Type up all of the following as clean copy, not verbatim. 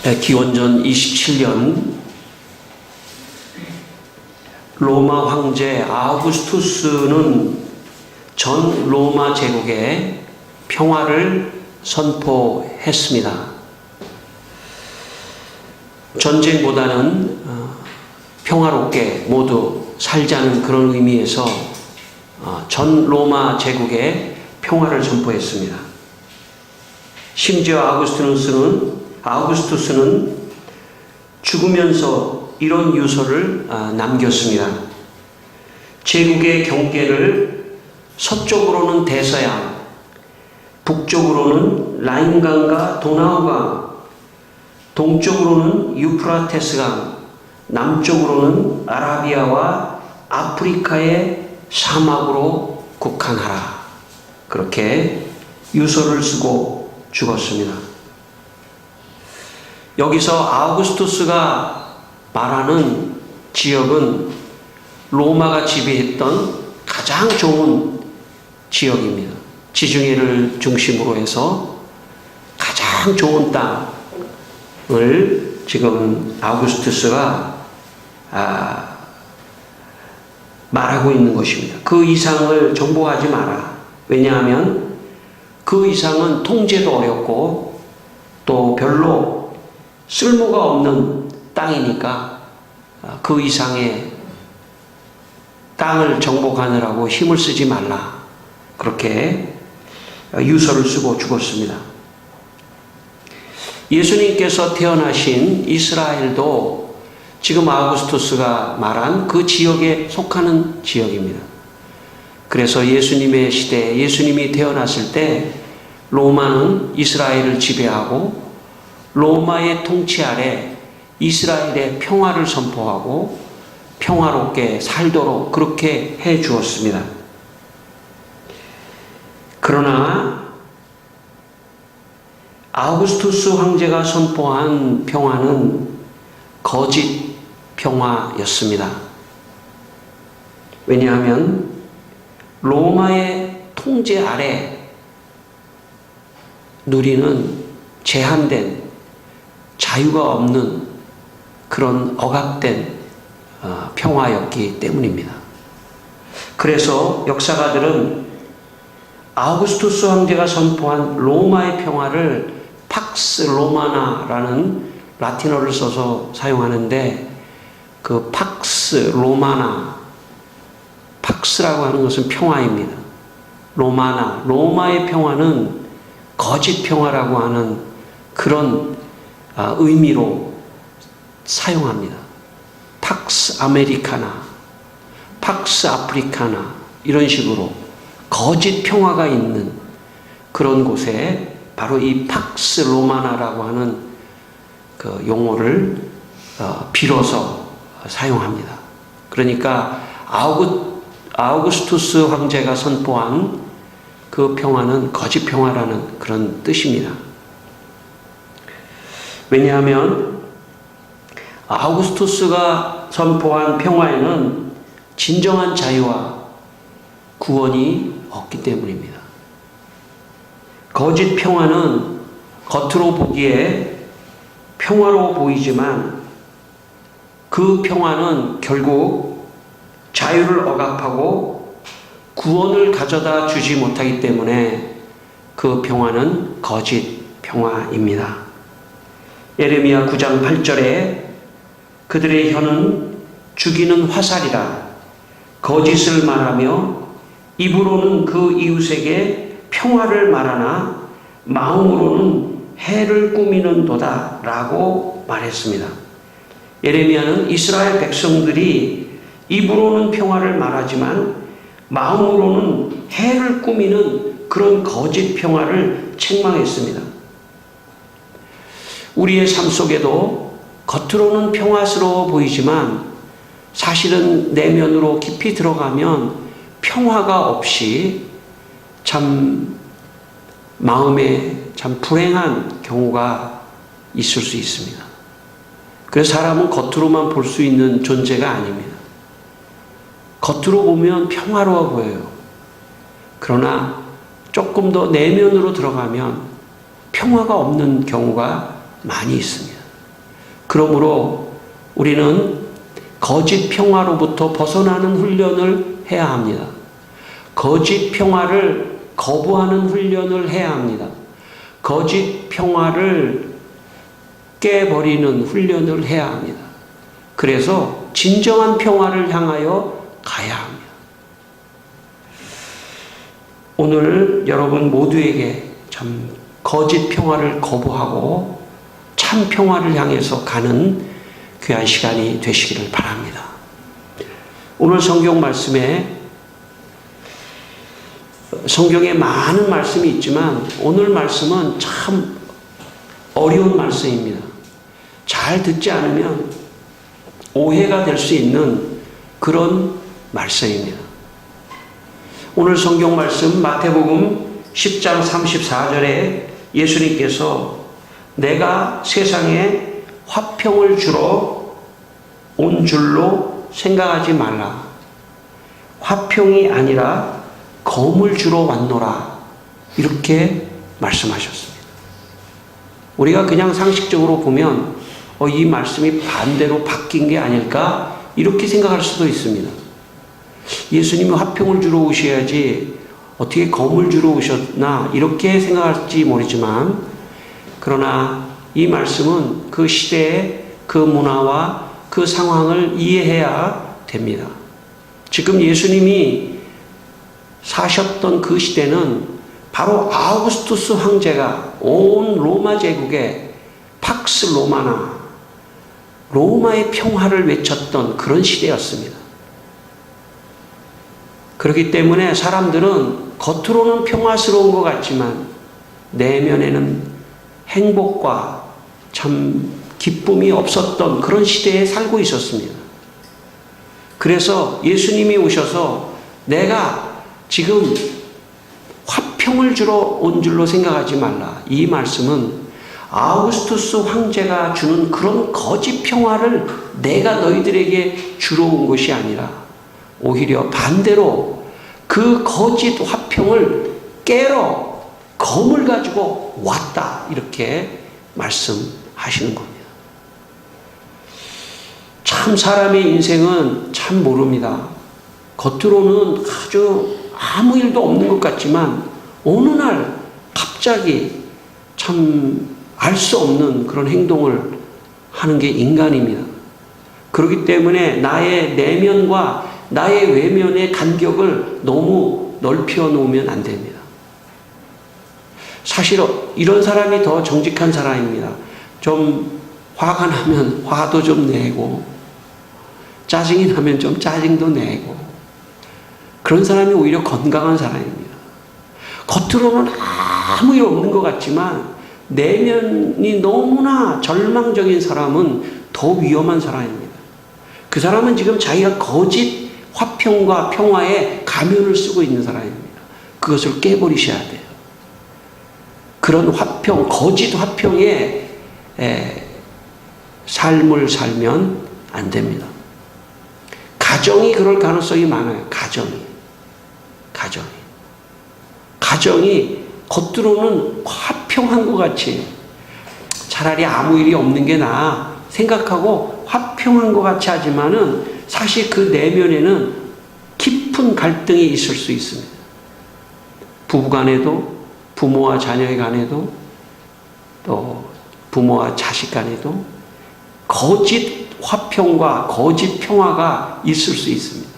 기원전 27년 로마 황제 아우구스투스는 전 로마 제국에 평화를 선포했습니다. 전쟁보다는 평화롭게 모두 살자는 그런 의미에서 전 로마 제국에 평화를 선포했습니다. 심지어 아우구스투스는 죽으면서 이런 유서를 남겼습니다. 제국의 경계를 서쪽으로는 대서양, 북쪽으로는 라인강과 도나우강, 동쪽으로는 유프라테스강, 남쪽으로는 아라비아와 아프리카의 사막으로 국한하라. 그렇게 유서를 쓰고 죽었습니다. 여기서 아우구스투스가 말하는 지역은 로마가 지배했던 가장 좋은 지역입니다. 지중해를 중심으로 해서 가장 좋은 땅을 지금 아우구스투스가 말하고 있는 것입니다. 그 이상을 정복하지 마라. 왜냐하면 그 이상은 통제도 어렵고 또 별로 쓸모가 없는 땅이니까 그 이상의 땅을 정복하느라고 힘을 쓰지 말라. 그렇게 유서를 쓰고 죽었습니다. 예수님께서 태어나신 이스라엘도 지금 아우구스투스가 말한 그 지역에 속하는 지역입니다. 그래서 예수님의 시대에 예수님이 태어났을 때 로마는 이스라엘을 지배하고 로마의 통치 아래 이스라엘의 평화를 선포하고 평화롭게 살도록 그렇게 해 주었습니다. 그러나 아우구스투스 황제가 선포한 평화는 거짓 평화였습니다. 왜냐하면 로마의 통제 아래 누리는 제한된 자유가 없는 그런 억압된 평화였기 때문입니다. 그래서 역사가들은 아우구스투스 황제가 선포한 로마의 평화를 팍스 로마나라는 라틴어를 써서 사용하는데 그 팍스 로마나, 팍스라고 하는 것은 평화입니다. 로마나, 로마의 평화는 거짓 평화라고 하는 그런 의미로 사용합니다. 팍스 아메리카나, 팍스 아프리카나 이런 식으로 거짓 평화가 있는 그런 곳에 바로 이 팍스 로마나라고 하는 그 용어를 빌어서 사용합니다. 그러니까 아우구스투스 황제가 선포한 그 평화는 거짓 평화라는 그런 뜻입니다. 왜냐하면 아우구스투스가 선포한 평화에는 진정한 자유와 구원이 없기 때문입니다. 거짓 평화는 겉으로 보기에 평화로워 보이지만 그 평화는 결국 자유를 억압하고 구원을 가져다 주지 못하기 때문에 그 평화는 거짓 평화입니다. 예레미야 9장 8절에 그들의 혀는 죽이는 화살이라 거짓을 말하며 입으로는 그 이웃에게 평화를 말하나 마음으로는 해를 꾸미는도다 라고 말했습니다. 예레미야는 이스라엘 백성들이 입으로는 평화를 말하지만 마음으로는 해를 꾸미는 그런 거짓 평화를 책망했습니다. 우리의 삶 속에도 겉으로는 평화스러워 보이지만 사실은 내면으로 깊이 들어가면 평화가 없이 참 마음에 참 불행한 경우가 있을 수 있습니다. 그래서 사람은 겉으로만 볼 수 있는 존재가 아닙니다. 겉으로 보면 평화로워 보여요. 그러나 조금 더 내면으로 들어가면 평화가 없는 경우가 많이 있습니다. 그러므로 우리는 거짓 평화로부터 벗어나는 훈련을 해야 합니다. 거짓 평화를 거부하는 훈련을 해야 합니다. 거짓 평화를 깨버리는 훈련을 해야 합니다. 그래서 진정한 평화를 향하여 가야 합니다. 오늘 여러분 모두에게 참 거짓 평화를 거부하고 참 평화를 향해서 가는 귀한 시간이 되시기를 바랍니다. 오늘 성경 말씀에 성경에 많은 말씀이 있지만 오늘 말씀은 참 어려운 말씀입니다. 잘 듣지 않으면 오해가 될 수 있는 그런 말씀입니다. 오늘 성경 말씀 마태복음 10장 34절에 예수님께서 내가 세상에 화평을 주러 온 줄로 생각하지 말라. 화평이 아니라 검을 주러 왔노라. 이렇게 말씀하셨습니다. 우리가 그냥 상식적으로 보면 이 말씀이 반대로 바뀐 게 아닐까? 이렇게 생각할 수도 있습니다. 예수님이 화평을 주러 오셔야지 어떻게 검을 주러 오셨나? 이렇게 생각할지 모르지만 그러나 이 말씀은 그 시대의 그 문화와 그 상황을 이해해야 됩니다. 지금 예수님이 사셨던 그 시대는 바로 아우구스투스 황제가 온 로마 제국에 팍스 로마나 로마의 평화를 외쳤던 그런 시대였습니다. 그렇기 때문에 사람들은 겉으로는 평화스러운 것 같지만 내면에는 행복과 참 기쁨이 없었던 그런 시대에 살고 있었습니다. 그래서 예수님이 오셔서 내가 지금 화평을 주러 온 줄로 생각하지 말라. 이 말씀은 아우구스투스 황제가 주는 그런 거짓 평화를 내가 너희들에게 주러 온 것이 아니라 오히려 반대로 그 거짓 화평을 깨러 검을 가지고 왔다. 이렇게 말씀하시는 겁니다. 참 사람의 인생은 참 모릅니다. 겉으로는 아주 아무 일도 없는 것 같지만 어느 날 갑자기 참 알 수 없는 그런 행동을 하는 게 인간입니다. 그렇기 때문에 나의 내면과 나의 외면의 간격을 너무 넓혀 놓으면 안 됩니다. 사실 이런 사람이 더 정직한 사람입니다. 좀 화가 나면 화도 좀 내고 짜증이 나면 좀 짜증도 내고 그런 사람이 오히려 건강한 사람입니다. 겉으로는 아무 일 없는 것 같지만 내면이 너무나 절망적인 사람은 더 위험한 사람입니다. 그 사람은 지금 자기가 거짓 화평과 평화에 가면을 쓰고 있는 사람입니다. 그것을 깨버리셔야 돼요. 그런 화평, 거짓 화평의 삶을 살면 안 됩니다. 가정이 그럴 가능성이 많아요. 가정이 겉으로는 화평한 것 같이 차라리 아무 일이 없는 게 나아 생각하고 화평한 것 같이 하지만은 사실 그 내면에는 깊은 갈등이 있을 수 있습니다. 부부간에도 부모와 자녀의 간에도 또 부모와 자식 간에도 거짓 화평과 거짓 평화가 있을 수 있습니다.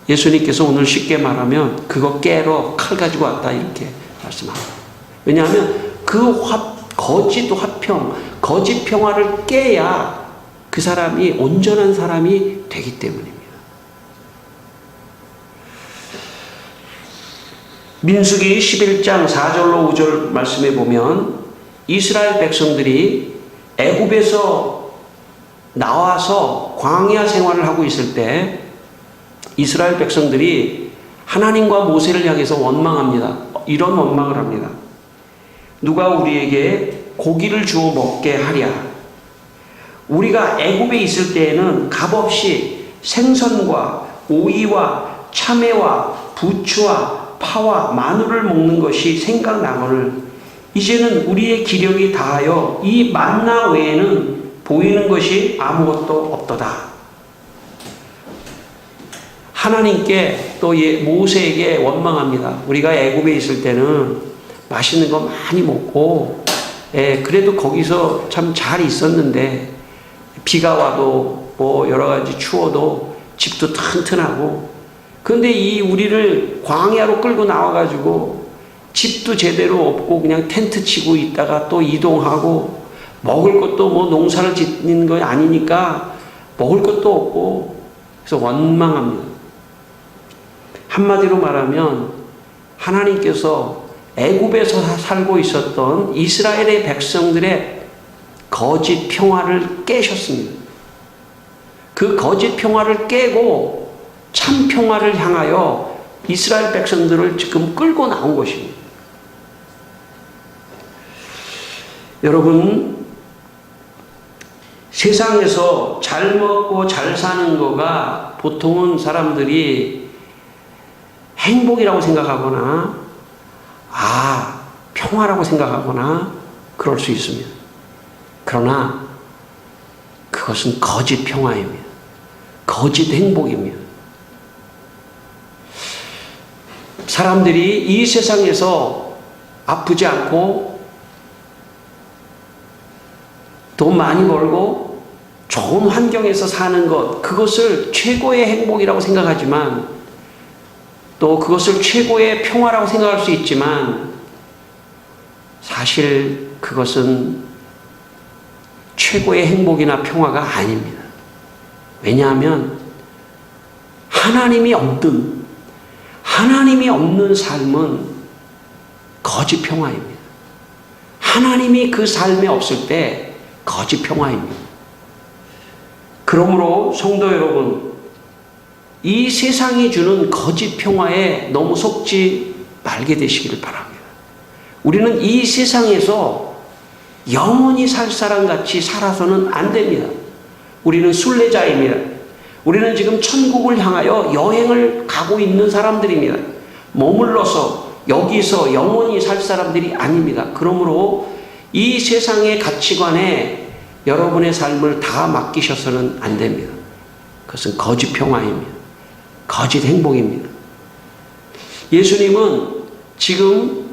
예수님께서 오늘 쉽게 말하면 그거 깨러 칼 가지고 왔다 이렇게 말씀합니다. 왜냐하면 그 거짓 화평, 거짓 평화를 깨야 그 사람이 온전한 사람이 되기 때문입니다. 민수기 11장 4절로 5절 말씀에 보면 이스라엘 백성들이 애굽에서 나와서 광야 생활을 하고 있을 때 이스라엘 백성들이 하나님과 모세를 향해서 원망합니다. 이런 원망을 합니다. 누가 우리에게 고기를 주어 먹게 하랴. 우리가 애굽에 있을 때에는 값없이 생선과 오이와 참외와 부추와 파와 마늘을 먹는 것이 생각나거늘 이제는 우리의 기력이 다하여 이 만나 외에는 보이는 것이 아무것도 없도다. 하나님께 또 모세에게 원망합니다. 우리가 애굽에 있을 때는 맛있는 거 많이 먹고 그래도 거기서 참 잘 있었는데 비가 와도 뭐 여러 가지 추워도 집도 튼튼하고, 그런데 이 우리를 광야로 끌고 나와가지고 집도 제대로 없고 그냥 텐트 치고 있다가 또 이동하고, 먹을 것도 뭐 농사를 짓는 거 아니니까 먹을 것도 없고, 그래서 원망합니다. 한마디로 말하면 하나님께서 애굽에서 살고 있었던 이스라엘의 백성들의 거짓 평화를 깨셨습니다. 그 거짓 평화를 깨고 참 평화를 향하여 이스라엘 백성들을 지금 끌고 나온 것입니다. 여러분, 세상에서 잘 먹고 잘 사는 거가 보통은 사람들이 행복이라고 생각하거나 평화라고 생각하거나 그럴 수 있습니다. 그러나 그것은 거짓 평화입니다. 거짓 행복입니다. 사람들이 이 세상에서 아프지 않고 돈 많이 벌고 좋은 환경에서 사는 것, 그것을 최고의 행복이라고 생각하지만, 또 그것을 최고의 평화라고 생각할 수 있지만, 사실 그것은 최고의 행복이나 평화가 아닙니다. 왜냐하면 하나님이 없는 삶은 거짓 평화입니다. 하나님이 그 삶에 없을 때 거짓 평화입니다. 그러므로 성도 여러분, 이 세상이 주는 거짓 평화에 너무 속지 말게 되시기를 바랍니다. 우리는 이 세상에서 영원히 살 사람 같이 살아서는 안 됩니다. 우리는 순례자입니다. 우리는 지금 천국을 향하여 여행을 가고 있는 사람들입니다. 머물러서 여기서 영원히 살 사람들이 아닙니다. 그러므로 이 세상의 가치관에 여러분의 삶을 다 맡기셔서는 안 됩니다. 그것은 거짓 평화입니다. 거짓 행복입니다. 예수님은 지금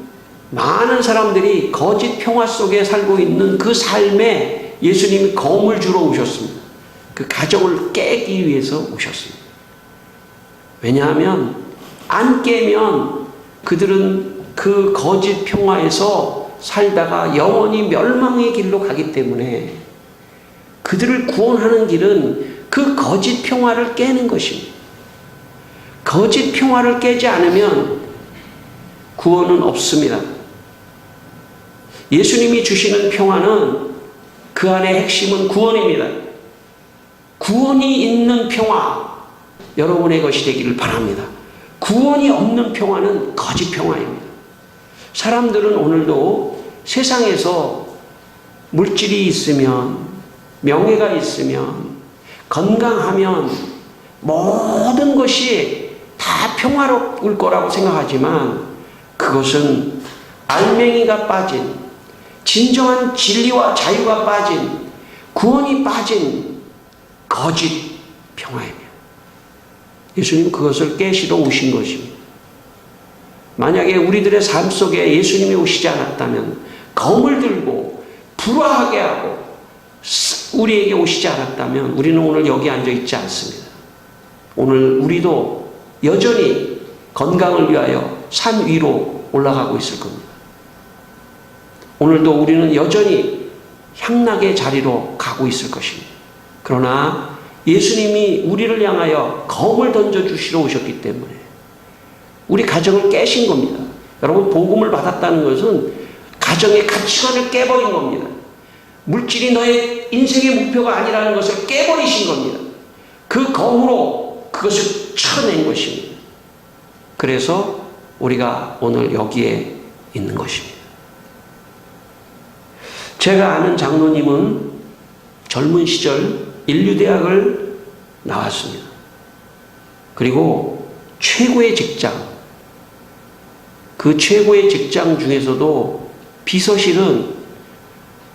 많은 사람들이 거짓 평화 속에 살고 있는 그 삶에 예수님이 검을 주러 오셨습니다. 그 가정을 깨기 위해서 오셨습니다. 왜냐하면 안 깨면 그들은 그 거짓 평화에서 살다가 영원히 멸망의 길로 가기 때문에 그들을 구원하는 길은 그 거짓 평화를 깨는 것입니다. 거짓 평화를 깨지 않으면 구원은 없습니다. 예수님이 주시는 평화는 그 안의 핵심은 구원입니다. 구원이 있는 평화, 여러분의 것이 되기를 바랍니다. 구원이 없는 평화는 거짓 평화입니다. 사람들은 오늘도 세상에서 물질이 있으면, 명예가 있으면, 건강하면 모든 것이 다 평화로울 거라고 생각하지만, 그것은 알맹이가 빠진, 진정한 진리와 자유가 빠진, 구원이 빠진 거짓 평화입니다. 예수님 그것을 깨시러 오신 것입니다. 만약에 우리들의 삶 속에 예수님이 오시지 않았다면, 검을 들고 불화하게 하고 우리에게 오시지 않았다면 우리는 오늘 여기 앉아 있지 않습니다. 오늘 우리도 여전히 건강을 위하여 산 위로 올라가고 있을 겁니다. 오늘도 우리는 여전히 향락의 자리로 가고 있을 것입니다. 그러나 예수님이 우리를 향하여 검을 던져주시러 오셨기 때문에 우리 가정을 깨신 겁니다. 여러분, 복음을 받았다는 것은 가정의 가치관을 깨버린 겁니다. 물질이 너의 인생의 목표가 아니라는 것을 깨버리신 겁니다. 그 검으로 그것을 쳐낸 것입니다. 그래서 우리가 오늘 여기에 있는 것입니다. 제가 아는 장로님은 젊은 시절 인류대학을 나왔습니다. 그리고 최고의 직장, 그 최고의 직장 중에서도 비서실은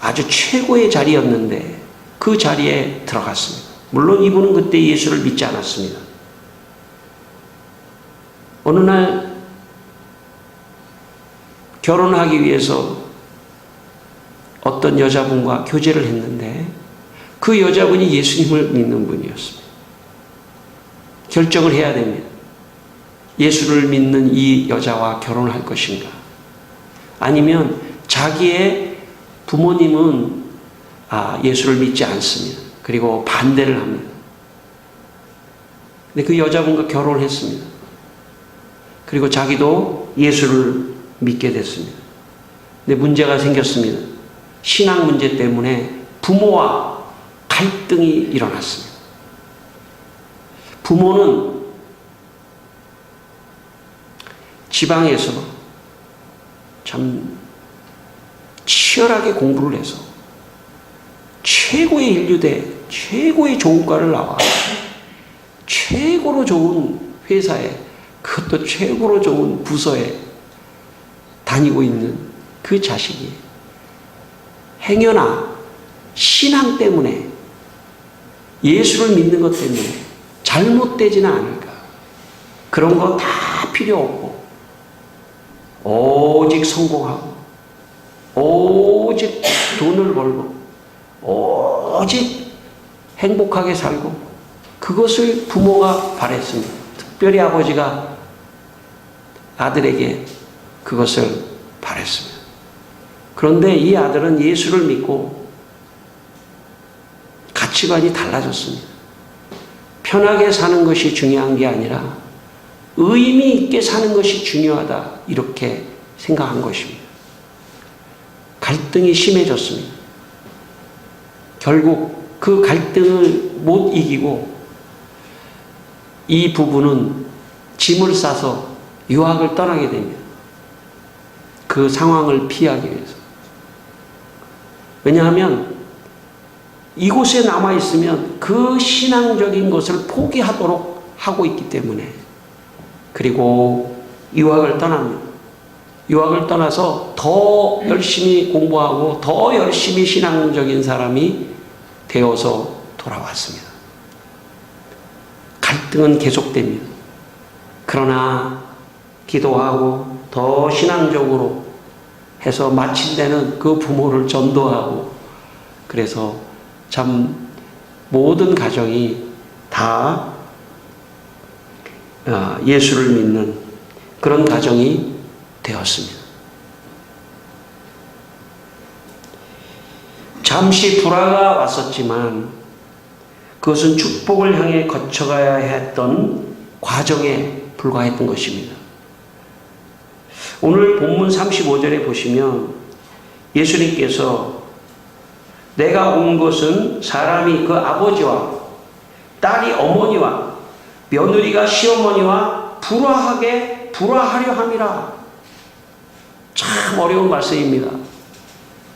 아주 최고의 자리였는데 그 자리에 들어갔습니다. 물론 이분은 그때 예수를 믿지 않았습니다. 어느 날 결혼하기 위해서 어떤 여자분과 교제를 했는데 그 여자분이 예수님을 믿는 분이었습니다. 결정을 해야 됩니다. 예수를 믿는 이 여자와 결혼할 것인가? 아니면 자기의 부모님은 예수를 믿지 않습니다. 그리고 반대를 합니다. 근데 그 여자분과 결혼을 했습니다. 그리고 자기도 예수를 믿게 됐습니다. 근데 문제가 생겼습니다. 신앙 문제 때문에 부모와 갈등이 일어났습니다. 부모는 지방에서 참 치열하게 공부를 해서 최고의 인류대, 최고의 좋은 과를 나와 최고로 좋은 회사에, 그것도 최고로 좋은 부서에 다니고 있는 그 자식이 행여나 신앙 때문에, 예수를 믿는 것 때문에 잘못되지는 않을까. 그런 거 다 필요 없고 오직 성공하고 오직 돈을 벌고 오직 행복하게 살고, 그것을 부모가 바랬습니다. 특별히 아버지가 아들에게 그것을 바랬습니다. 그런데 이 아들은 예수를 믿고 가치관이 달라졌습니다. 편하게 사는 것이 중요한 게 아니라 의미 있게 사는 것이 중요하다, 이렇게 생각한 것입니다. 갈등이 심해졌습니다. 결국 그 갈등을 못 이기고 이 부부는 짐을 싸서 유학을 떠나게 됩니다. 그 상황을 피하기 위해서. 왜냐하면 이곳에 남아있으면 그 신앙적인 것을 포기하도록 하고 있기 때문에. 그리고 유학을 떠납니다. 유학을 떠나서 더 열심히 공부하고 더 열심히 신앙적인 사람이 되어서 돌아왔습니다. 갈등은 계속됩니다. 그러나 기도하고 더 신앙적으로 해서 마친 데는 그 부모를 전도하고, 그래서 참 모든 가정이 다 예수를 믿는 그런 가정이 되었습니다. 잠시 불화가 왔었지만 그것은 축복을 향해 거쳐가야 했던 과정에 불과했던 것입니다. 오늘 본문 35절에 보시면 예수님께서 내가 온 것은 사람이 그 아버지와 딸이 어머니와 며느리가 시어머니와 불화하려 함이라. 참 어려운 말씀입니다.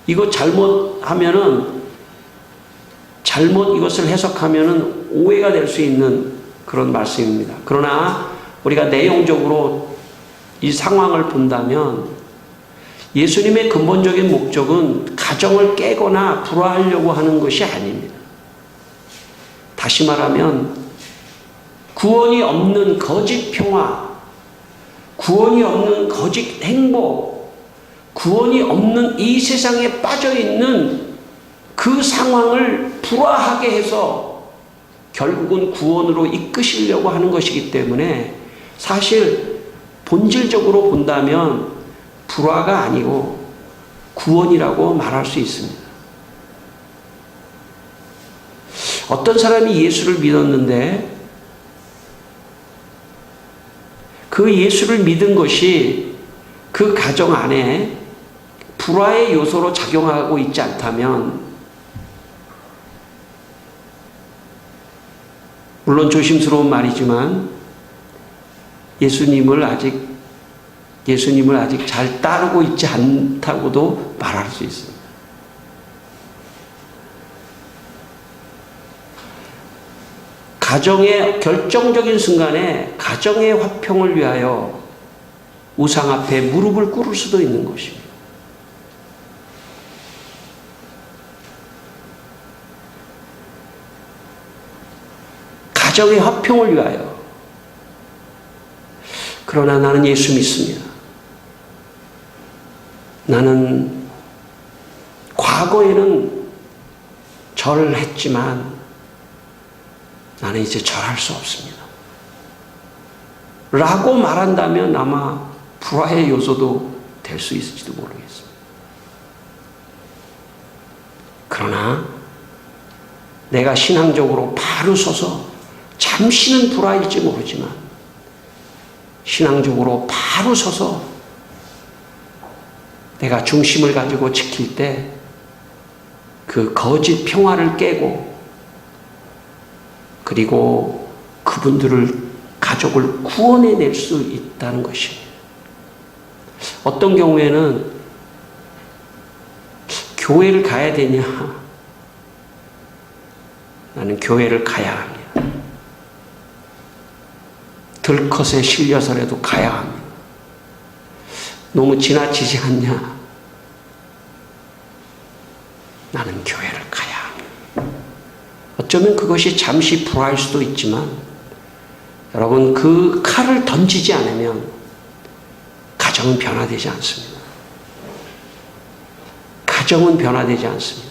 이거 잘못 이것을 해석하면은 오해가 될 수 있는 그런 말씀입니다. 그러나 우리가 내용적으로 이 상황을 본다면 예수님의 근본적인 목적은 가정을 깨거나 불화하려고 하는 것이 아닙니다. 다시 말하면 구원이 없는 거짓 평화, 구원이 없는 거짓 행복, 구원이 없는 이 세상에 빠져있는 그 상황을 불화하게 해서 결국은 구원으로 이끄시려고 하는 것이기 때문에 사실 본질적으로 본다면 불화가 아니고 구원이라고 말할 수 있습니다. 어떤 사람이 예수를 믿었는데 그 예수를 믿은 것이 그 가정 안에 불화의 요소로 작용하고 있지 않다면, 물론 조심스러운 말이지만 예수님을 아직 잘 따르고 있지 않다고도 말할 수 있습니다. 가정의 결정적인 순간에 가정의 화평을 위하여 우상 앞에 무릎을 꿇을 수도 있는 것입니다. 가정의 화평을 위하여. 그러나 나는 예수 믿습니다. 나는 과거에는 절을 했지만 나는 이제 절할 수 없습니다. 라고 말한다면 아마 불화의 요소도 될 수 있을지도 모르겠습니다. 그러나 내가 신앙적으로 바로 서서 잠시는 불화일지 모르지만 신앙적으로 바로 서서 내가 중심을 가지고 지킬 때 그 거짓 평화를 깨고 그리고 그분들을 가족을 구원해낼 수 있다는 것입니다. 어떤 경우에는 교회를 가야 되냐? 나는 교회를 가야 합니다. 들것에 실려서라도 가야 합니다. 너무 지나치지 않냐? 나는 교회를 가야 합니다. 어쩌면 그것이 잠시 불화할 수도 있지만 여러분 그 칼을 던지지 않으면 가정은 변화되지 않습니다. 가정은 변화되지 않습니다.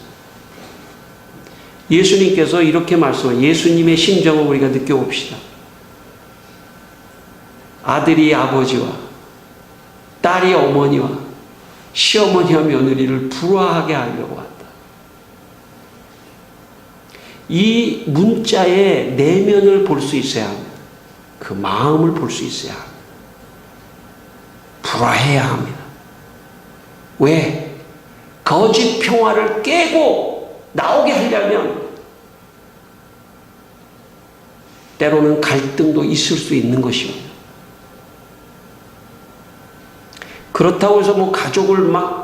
예수님께서 이렇게 말씀하세요. 예수님의 심정을 우리가 느껴봅시다. 아들이 아버지와 딸이 어머니와 시어머니와 며느리를 불화하게 하려고 한다. 이 문자의 내면을 볼 수 있어야 합니다. 그 마음을 볼 수 있어야 합니다. 불화해야 합니다. 왜? 거짓 평화를 깨고 나오게 하려면 때로는 갈등도 있을 수 있는 것입니다. 그렇다고 해서 뭐 가족을 막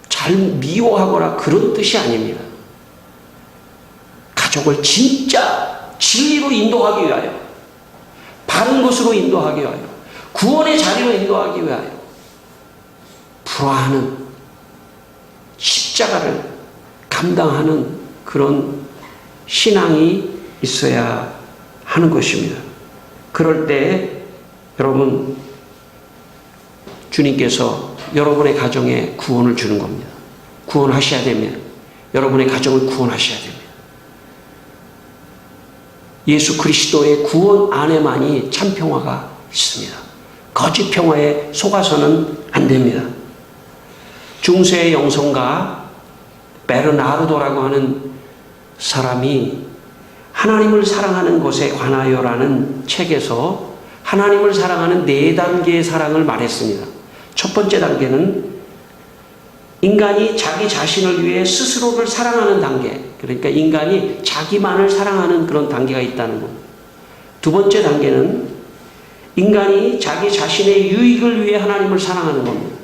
잘 미워하거나 그런 뜻이 아닙니다. 가족을 진짜 진리로 인도하기 위하여, 바른 것으로 인도하기 위하여, 구원의 자리로 인도하기 위하여 불화하는 십자가를 감당하는 그런 신앙이 있어야 하는 것입니다. 그럴 때 여러분 주님께서 여러분의 가정에 구원을 주는 겁니다. 구원하셔야 되면 여러분의 가정을 구원하셔야 됩니다. 예수 그리스도의 구원 안에만이 참 평화가 있습니다. 거짓 평화에 속아서는 안 됩니다. 중세의 영성가 베르나르도라고 하는 사람이 하나님을 사랑하는 것에 관하여라는 책에서 하나님을 사랑하는 4단계의 사랑을 말했습니다. 첫 번째 단계는 인간이 자기 자신을 위해 스스로를 사랑하는 단계, 그러니까 인간이 자기만을 사랑하는 그런 단계가 있다는 겁니다. 두 번째 단계는 인간이 자기 자신의 유익을 위해 하나님을 사랑하는 겁니다.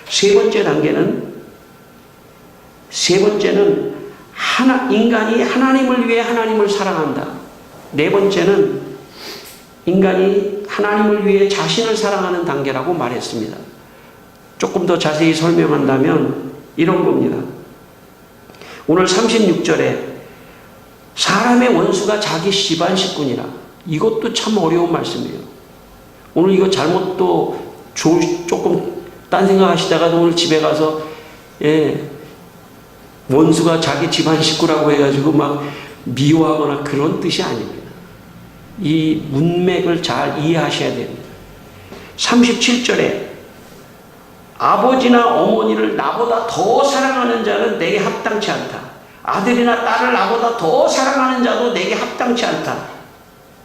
세 번째 단계는 인간이 하나님을 위해 하나님을 사랑한다. 네 번째는 인간이 하나님을 위해 자신을 사랑하는 단계라고 말했습니다. 조금 더 자세히 설명한다면 이런 겁니다. 오늘 36절에 사람의 원수가 자기 집안 식구니라. 이것도 참 어려운 말씀이에요. 오늘 이거 잘못 또 조금 딴 생각하시다가도 오늘 집에 가서 원수가 자기 집안 식구라고 해가지고 막 미워하거나 그런 뜻이 아닙니다. 이 문맥을 잘 이해하셔야 됩니다. 37절에 아버지나 어머니를 나보다 더 사랑하는 자는 내게 합당치 않다. 아들이나 딸을 나보다 더 사랑하는 자도 내게 합당치 않다.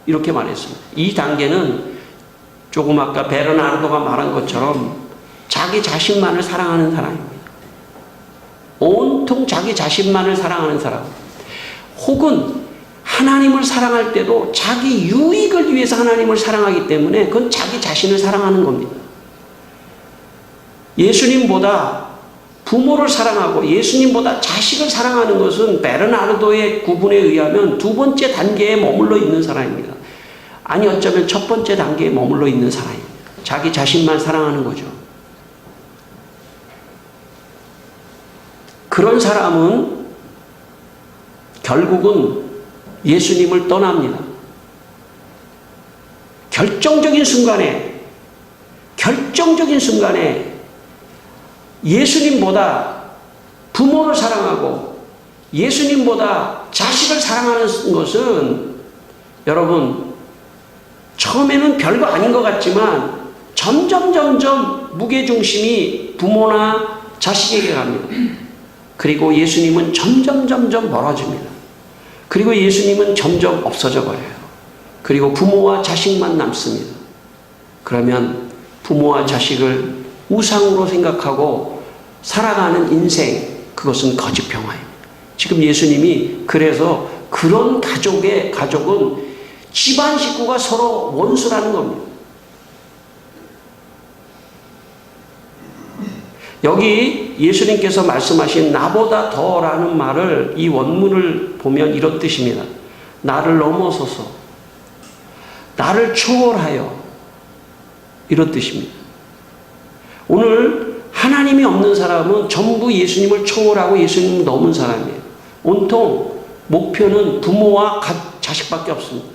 이렇게 말했습니다. 이 단계는 조금 아까 베르나르도가 말한 것처럼 자기 자신만을 사랑하는 사람입니다. 온통 자기 자신만을 사랑하는 사람. 혹은 하나님을 사랑할 때도 자기 유익을 위해서 하나님을 사랑하기 때문에 그건 자기 자신을 사랑하는 겁니다. 예수님보다 부모를 사랑하고 예수님보다 자식을 사랑하는 것은 베르나르도의 구분에 의하면 두 번째 단계에 머물러 있는 사람입니다. 아니 어쩌면 첫 번째 단계에 머물러 있는 사람입니다. 자기 자신만 사랑하는 거죠. 그런 사람은 결국은 예수님을 떠납니다. 결정적인 순간에 예수님보다 부모를 사랑하고 예수님보다 자식을 사랑하는 것은 여러분 처음에는 별거 아닌 것 같지만 점점 무게중심이 부모나 자식에게 갑니다. 그리고 예수님은 점점 멀어집니다. 그리고 예수님은 점점 없어져 버려요. 그리고 부모와 자식만 남습니다. 그러면 부모와 자식을 우상으로 생각하고 살아가는 인생, 그것은 거짓 평화입니다. 지금 예수님이 그래서 그런 가족은 집안 식구가 서로 원수라는 겁니다. 여기 예수님께서 말씀하신 나보다 더라는 말을 이 원문을 보면 이런 뜻입니다. 나를 넘어서서, 나를 초월하여, 이런 뜻입니다. 오늘 하나님이 없는 사람은 전부 예수님을 초월하고 예수님을 넘은 사람이에요. 온통 목표는 부모와 자식밖에 없습니다.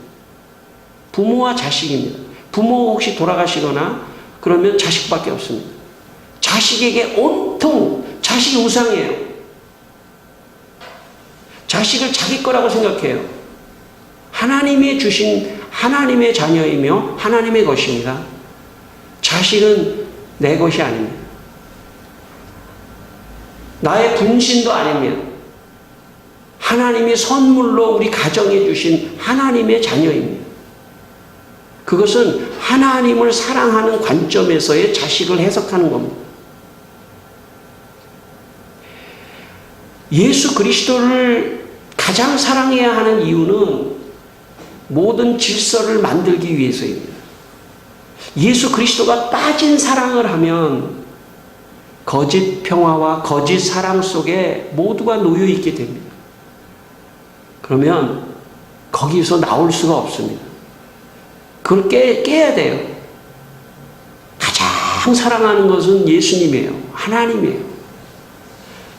부모와 자식입니다. 부모 혹시 돌아가시거나 그러면 자식밖에 없습니다. 자식에게 온통 자식이 우상이에요. 자식을 자기 거라고 생각해요. 하나님이 주신 하나님의 자녀이며 하나님의 것입니다. 자식은 내 것이 아닙니다. 나의 분신도 아닙니다. 하나님이 선물로 우리 가정에 주신 하나님의 자녀입니다. 그것은 하나님을 사랑하는 관점에서의 자식을 해석하는 겁니다. 예수 그리스도를 가장 사랑해야 하는 이유는 모든 질서를 만들기 위해서입니다. 예수 그리스도가 빠진 사랑을 하면 거짓 평화와 거짓 사랑 속에 모두가 놓여 있게 됩니다. 그러면 거기서 나올 수가 없습니다. 그걸 깨야 돼요. 가장 사랑하는 것은 예수님이에요. 하나님이에요.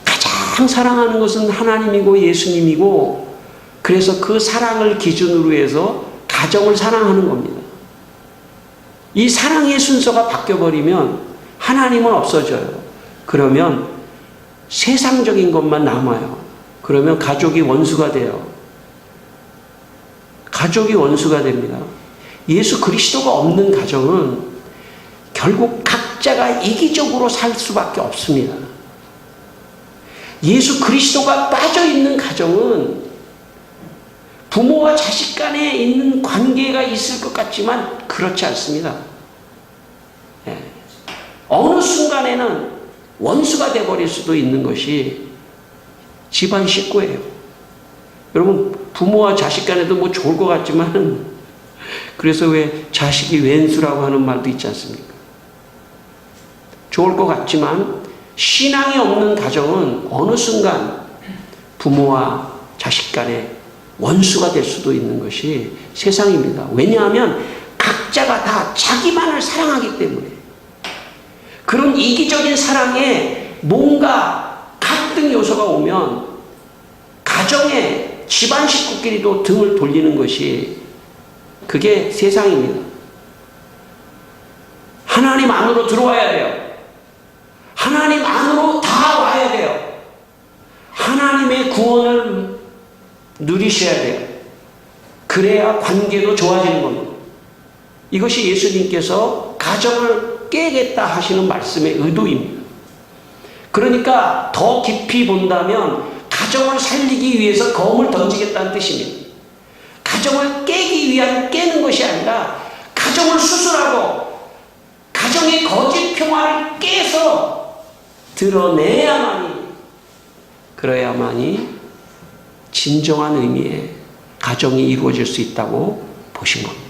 가장 사랑하는 것은 하나님이고 예수님이고, 그래서 그 사랑을 기준으로 해서 가정을 사랑하는 겁니다. 이 사랑의 순서가 바뀌어버리면 하나님은 없어져요. 그러면 세상적인 것만 남아요. 그러면 가족이 원수가 돼요. 가족이 원수가 됩니다. 예수 그리스도가 없는 가정은 결국 각자가 이기적으로 살 수밖에 없습니다. 예수 그리스도가 빠져있는 가정은 부모와 자식 간에 있는 관계가 있을 것 같지만 그렇지 않습니다. 어느 순간에는 원수가 되어버릴 수도 있는 것이 집안 식구예요. 여러분, 부모와 자식 간에도 뭐 좋을 것 같지만, 그래서 왜 자식이 왼수라고 하는 말도 있지 않습니까? 좋을 것 같지만 신앙이 없는 가정은 어느 순간 부모와 자식 간에 원수가 될 수도 있는 것이 세상입니다. 왜냐하면 각자가 다 자기만을 사랑하기 때문에. 그런 이기적인 사랑에 뭔가 갈등 요소가 오면 가정에 집안 식구끼리도 등을 돌리는 것이, 그게 세상입니다. 하나님 안으로 들어와야 돼요. 하나님 안으로 다 와야 돼요. 하나님의 구원을 누리셔야 돼요. 그래야 관계도 좋아지는 겁니다. 이것이 예수님께서 가정을 깨겠다 하시는 말씀의 의도입니다. 그러니까 더 깊이 본다면 가정을 살리기 위해서 검을 던지겠다는 뜻입니다. 가정을 깨기 위한 깨는 것이 아니라 가정을 수술하고 가정의 거짓 평화를 깨서 그래야만이 진정한 의미의 가정이 이루어질 수 있다고 보신 겁니다.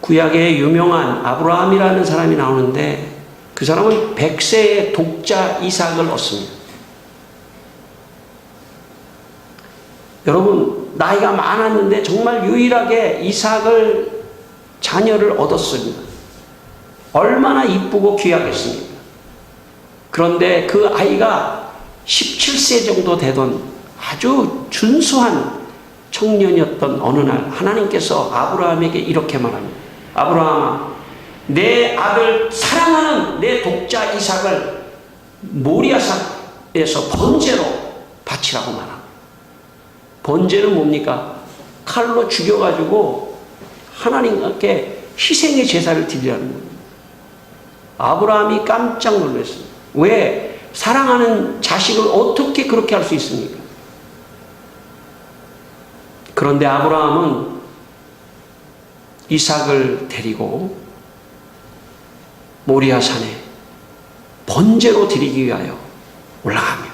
구약에 유명한 아브라함이라는 사람이 나오는데, 그 사람은 100세의 독자 이삭을 얻습니다. 여러분, 나이가 많았는데 정말 유일하게 이삭을, 자녀를 얻었습니다. 얼마나 이쁘고 귀하겠습니까? 그런데 그 아이가 17세 정도 되던 아주 준수한 청년이었던 어느 날 하나님께서 아브라함에게 이렇게 말합니다. 아브라함아, 내 아들 사랑하는 내 독자 이삭을 모리아산에서 번제로 바치라고 말합니다. 번제는 뭡니까? 칼로 죽여가지고 하나님께 희생의 제사를 드리라는 겁니다. 아브라함이 깜짝 놀랐어요. 왜? 사랑하는 자식을 어떻게 그렇게 할 수 있습니까? 그런데 아브라함은 이삭을 데리고 모리아산에 번제로 드리기 위하여 올라갑니다.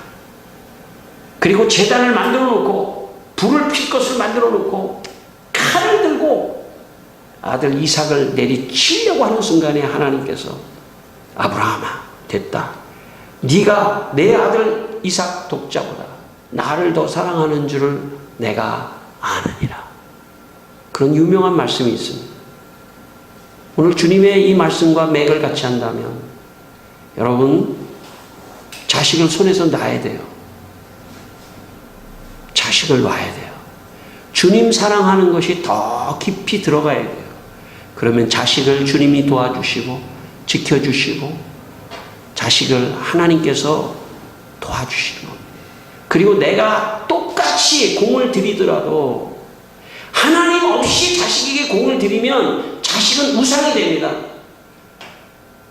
그리고 제단을 만들어 놓고 불을 필 것을 만들어 놓고 칼을 들고 아들 이삭을 내리치려고 하는 순간에 하나님께서 아브라함아, 됐다. 네가 내 아들 이삭 독자보다 나를 더 사랑하는 줄을 내가 아느니라. 그런 유명한 말씀이 있습니다. 오늘 주님의 이 말씀과 맥을 같이 한다면 여러분, 자식을 손에서 놔야 돼요. 자식을 놔야 돼요. 주님 사랑하는 것이 더 깊이 들어가야 돼요. 그러면 자식을 주님이 도와주시고 지켜주시고 자식을 하나님께서 도와주시는 겁니다. 그리고 내가 똑같이 공을 들이더라도 하나님 없이 자식에게 공을 들이면 자식은 우상이 됩니다.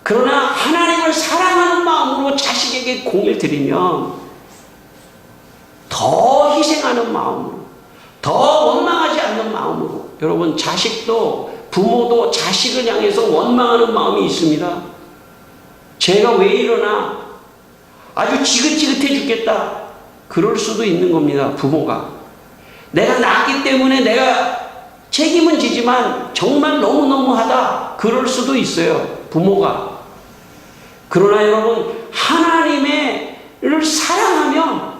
그러나 하나님을 사랑하는 마음으로 자식에게 공을 들이면 더 희생하는 마음으로, 더 원망하지 않는 마음으로, 여러분, 자식도 부모도 자식을 향해서 원망하는 마음이 있습니다. 쟤가 왜 이러나, 아주 지긋지긋해 죽겠다, 그럴 수도 있는 겁니다. 부모가 내가 낳았기 때문에 내가 책임은 지지만 정말 너무너무하다, 그럴 수도 있어요, 부모가. 그러나 여러분, 하나님을 사랑하면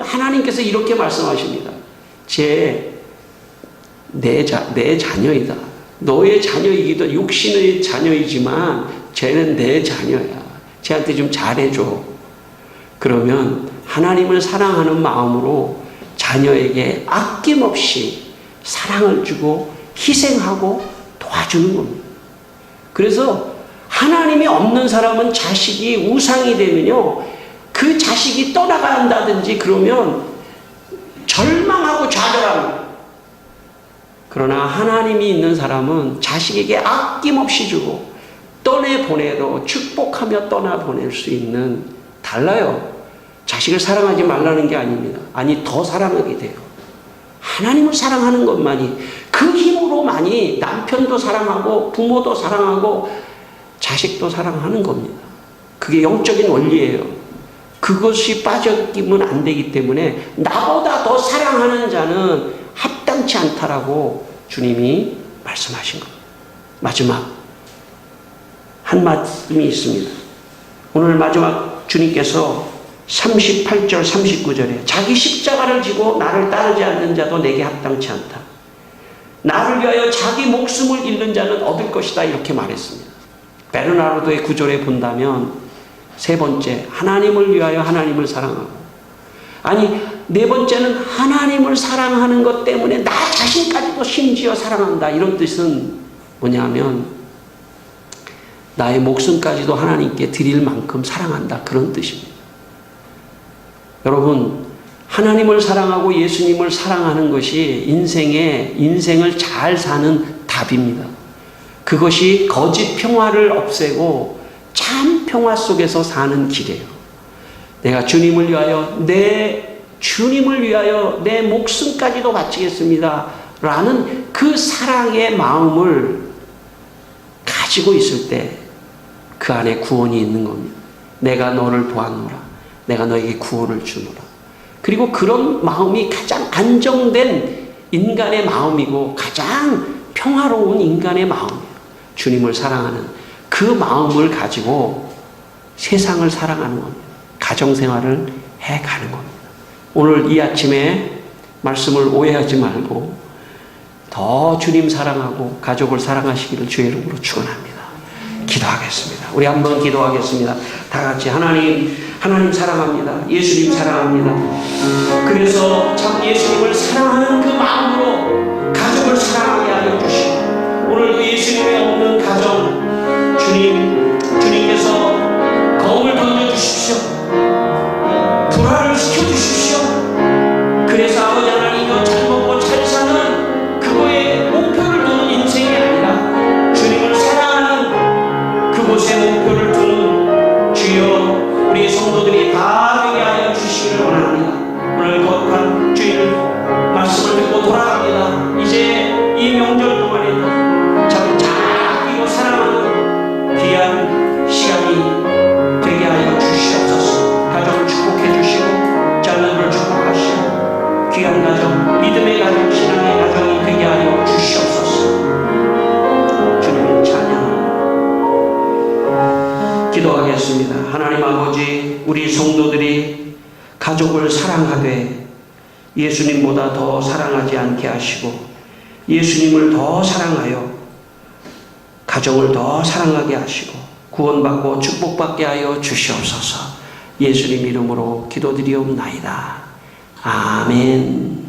하나님께서 이렇게 말씀하십니다. 내 자녀이다. 너의 자녀이기도, 육신의 자녀이지만 쟤는 내 자녀야. 쟤한테 좀 잘해줘. 그러면 하나님을 사랑하는 마음으로 자녀에게 아낌없이 사랑을 주고 희생하고 도와주는 겁니다. 그래서 하나님이 없는 사람은 자식이 우상이 되면요, 그 자식이 떠나간다든지 그러면 절망하고 좌절합니다. 그러나 하나님이 있는 사람은 자식에게 아낌없이 주고 떠내보내도 축복하며 떠나보낼 수 있는, 달라요. 자식을 사랑하지 말라는 게 아닙니다. 아니, 더 사랑하게 돼요. 하나님을 사랑하는 것만이, 그 힘으로만이 남편도 사랑하고 부모도 사랑하고 자식도 사랑하는 겁니다. 그게 영적인 원리예요. 그것이 빠져끼면 안 되기 때문에 나보다 더 사랑하는 자는 합당치 않다라고 주님이 말씀하신 겁니다. 마지막 한 말씀이 있습니다. 오늘 마지막 주님께서 38절 39절에 자기 십자가를 지고 나를 따르지 않는 자도 내게 합당치 않다. 나를 위하여 자기 목숨을 잃는 자는 얻을 것이다, 이렇게 말했습니다. 베르나르도의 구절에 본다면 세 번째, 하나님을 위하여 하나님을 사랑하고, 아니 네 번째는 하나님을 사랑하는 것 때문에 나 자신까지도 심지어 사랑한다, 이런 뜻은 뭐냐면 나의 목숨까지도 하나님께 드릴 만큼 사랑한다, 그런 뜻입니다. 여러분, 하나님을 사랑하고 예수님을 사랑하는 것이 인생을 잘 사는 답입니다. 그것이 거짓 평화를 없애고 참 평화 속에서 사는 길이에요. 내가 주님을 위하여, 내 목숨까지도 바치겠습니다 라는 그 사랑의 마음을 가지고 있을 때 그 안에 구원이 있는 겁니다. 내가 너를 보았노라, 내가 너에게 구원을 주노라. 그리고 그런 마음이 가장 안정된 인간의 마음이고 가장 평화로운 인간의 마음이에요. 주님을 사랑하는 그 마음을 가지고 세상을 사랑하는 겁니다. 가정생활을 해가는 겁니다. 오늘 이 아침에 말씀을 오해하지 말고 더 주님 사랑하고 가족을 사랑하시기를 주의 이름으로 축원합니다. 기도하겠습니다. 우리 한번 기도하겠습니다. 다 같이 하나님 사랑합니다. 예수님 사랑합니다. 그래서 참 예수님을 사랑하는 그 마음으로 가족을 사랑하게 하여 주시고, 오늘도 예수님의 없는 가정, 주님께서 거울을 던져주십시오. 불화를 시켜주십시오. 그래서 아버지 하나님, 잘 먹고 잘 사는 그거의 목표를 두는 인생이 아니라 주님을 사랑하는 그곳에 목표를 두는 주여, 우리 성도들이 다 되게 하여 주시기를 원합니다. 오늘 거룩한 주일 말씀을 듣고 돌아갑니다. 이제 이 명절 동안에도 참 잘 아끼고 사랑하는 귀한 시간이 되게 하여 주시옵소서. 가정을 축복해 주시고 자녀들을 축복하시고 귀한 가정, 믿음의 가정, 신앙의 가정이 되게 하여 주시옵소서. 주님을 찬양합니다. 기도하겠습니다. 하나님 아버지, 우리 성도들이 가족을 사랑하되 예수님보다 더 사랑하지 않게 하시고, 예수님을 더 사랑하여 가정을 더 사랑하게 하시고 구원받고 축복받게 하여 주시옵소서. 예수님 이름으로 기도드리옵나이다. 아멘.